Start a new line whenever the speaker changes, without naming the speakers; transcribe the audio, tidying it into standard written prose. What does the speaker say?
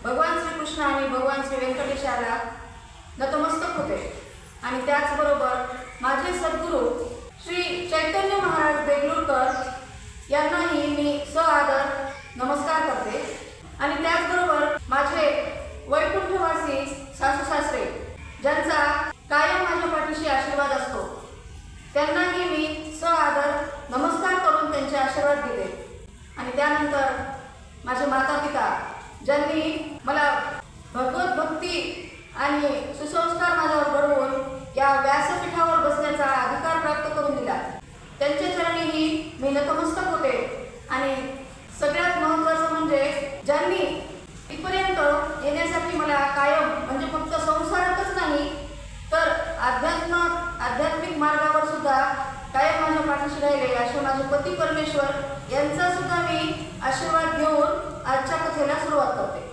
भगवान श्रीकृष्ण आणि भगवान श्री व्यंकटेशाला नतमस्तक होते आणि त्याचबरोबर माझे सद्गुरू श्री चैतन्य महाराज देगलूरकर यांनाही मी सआदर नमस्कार करते आणि त्याचबरोबर माझे वैकुंठवासी सासू सासरे ज्यांचा कायम माझ्या पाठीशी आशीर्वाद असतो त्यांनाही मी सआदर नमस्कार करून त्यांचे आशीर्वाद दिले आणि त्यानंतर माझे माता पिता ज्यांनी मला भगवत भक्ती आणि सुसंस्कार माझ्यावर घडवून या व्यासपीठावर बसण्याचा अधिकार प्राप्त करून दिला त्यांच्या चरणीही मी नतमस्तक होते आणि सगळ्यात महत्त्वाचं म्हणजे ज्यांनी इथपर्यंत येण्यासाठी मला कायम म्हणजे फक्त संसारातच नाही तर आध्यात्मिक मार्गावर सुद्धा कायम माझ्या पाठीशी राहिले असे माझे पती परमेश्वर यांचा सुद्धा मी आशीर्वाद घेऊन आजच्या कथेला सुरुवात करते।